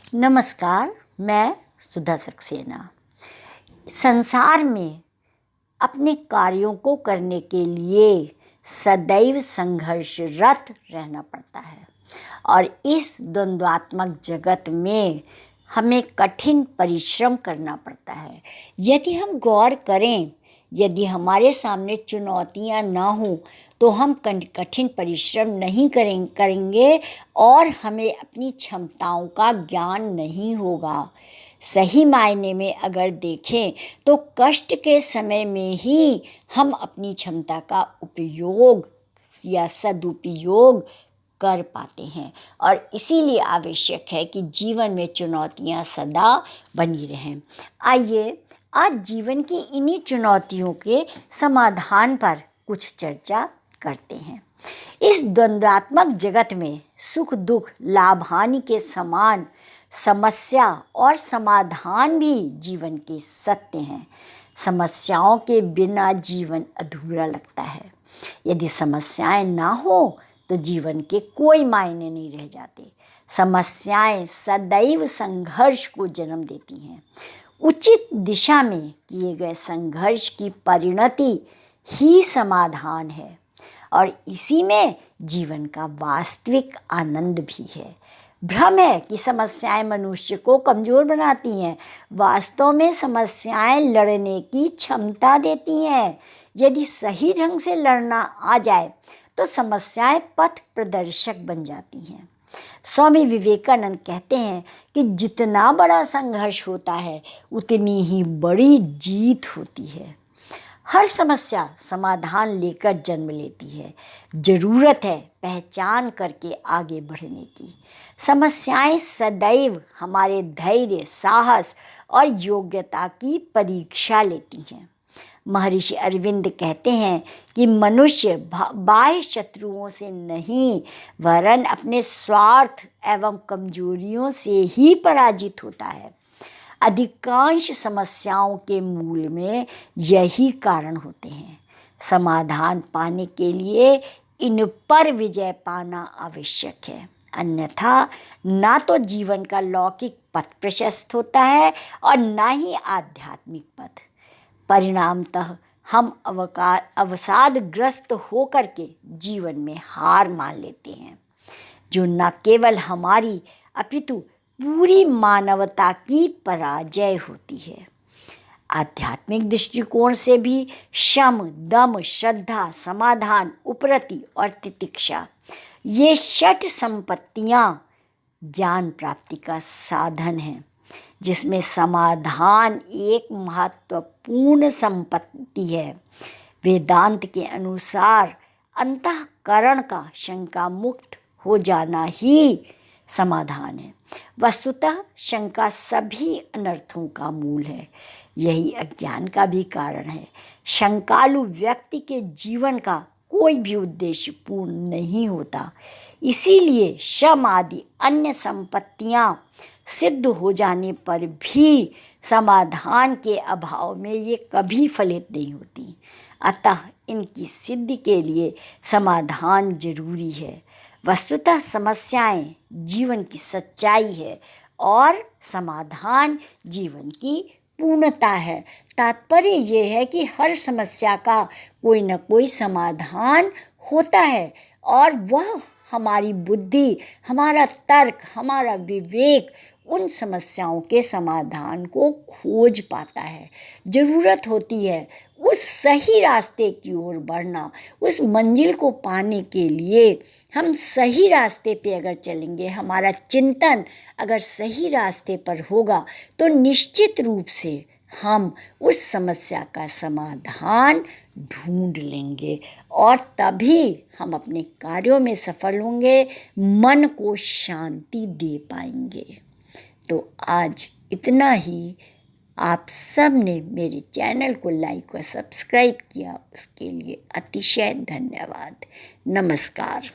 नमस्कार, मैं सुधा सक्सेना। संसार में अपने कार्यों को करने के लिए सदैव संघर्षरत रहना पड़ता है और इस द्वंद्वात्मक जगत में हमें कठिन परिश्रम करना पड़ता है। यदि हम गौर करें, यदि हमारे सामने चुनौतियां ना हो तो हम कठिन परिश्रम नहीं करेंगे और हमें अपनी क्षमताओं का ज्ञान नहीं होगा। सही मायने में अगर देखें तो कष्ट के समय में ही हम अपनी क्षमता का उपयोग या सदुपयोग कर पाते हैं और इसीलिए आवश्यक है कि जीवन में चुनौतियां सदा बनी रहें। आइए आज जीवन की इन्हीं चुनौतियों के समाधान पर कुछ चर्चा करते हैं। इस द्वंद्वात्मक जगत में सुख दुख लाभ हानि के समान समस्या और समाधान भी जीवन के सत्य हैं। समस्याओं के बिना जीवन अधूरा लगता है। यदि समस्याएं ना हो तो जीवन के कोई मायने नहीं रह जाते। समस्याएं सदैव संघर्ष को जन्म देती हैं। उचित दिशा में किए गए संघर्ष की परिणति ही समाधान है और इसी में जीवन का वास्तविक आनंद भी है। भ्रम है कि समस्याएं मनुष्य को कमज़ोर बनाती हैं। वास्तव में समस्याएं लड़ने की क्षमता देती हैं। यदि सही ढंग से लड़ना आ जाए तो समस्याएं पथ प्रदर्शक बन जाती हैं। स्वामी विवेकानंद कहते हैं कि जितना बड़ा संघर्ष होता है उतनी ही बड़ी जीत होती है। हर समस्या समाधान लेकर जन्म लेती है। ज़रूरत है पहचान करके आगे बढ़ने की। समस्याएं सदैव हमारे धैर्य, साहस और योग्यता की परीक्षा लेती हैं। महर्षि अरविंद कहते हैं कि मनुष्य बाह्य शत्रुओं से नहीं वरन अपने स्वार्थ एवं कमजोरियों से ही पराजित होता है। अधिकांश समस्याओं के मूल में यही कारण होते हैं। समाधान पाने के लिए इन पर विजय पाना आवश्यक है, अन्यथा ना तो जीवन का लौकिक पथ प्रशस्त होता है और ना ही आध्यात्मिक पथ। परिणामतः हम अवसादग्रस्त होकर के जीवन में हार मान लेते हैं, जो न केवल हमारी अपितु पूरी मानवता की पराजय होती है। आध्यात्मिक दृष्टिकोण से भी शम, दम, श्रद्धा, समाधान, उपरति और तितिक्षा ये 6 संपत्तियां ज्ञान प्राप्ति का साधन हैं, जिसमें समाधान एक महत्वपूर्ण संपत्ति है। वेदांत के अनुसार अंतःकरण का शंका मुक्त हो जाना ही समाधान है। वस्तुतः शंका सभी अनर्थों का मूल है। यही अज्ञान का भी कारण है। शंकालु व्यक्ति के जीवन का कोई भी उद्देश्य पूर्ण नहीं होता। इसीलिए शम आदि अन्य संपत्तियां सिद्ध हो जाने पर भी समाधान के अभाव में ये कभी फलित नहीं होती। अतः इनकी सिद्धि के लिए समाधान जरूरी है। वस्तुतः समस्याएं जीवन की सच्चाई है और समाधान जीवन की पूर्णता है। तात्पर्य ये है कि हर समस्या का कोई न कोई समाधान होता है और वह हमारी बुद्धि, हमारा तर्क, हमारा विवेक उन समस्याओं के समाधान को खोज पाता है। ज़रूरत होती है उस सही रास्ते की ओर बढ़ना। उस मंजिल को पाने के लिए हम सही रास्ते पे अगर चलेंगे, हमारा चिंतन अगर सही रास्ते पर होगा तो निश्चित रूप से हम उस समस्या का समाधान ढूंढ लेंगे और तभी हम अपने कार्यों में सफल होंगे, मन को शांति दे पाएंगे। तो आज इतना ही। आप सब ने मेरे चैनल को लाइक और सब्सक्राइब किया, उसके लिए अतिशय धन्यवाद। नमस्कार।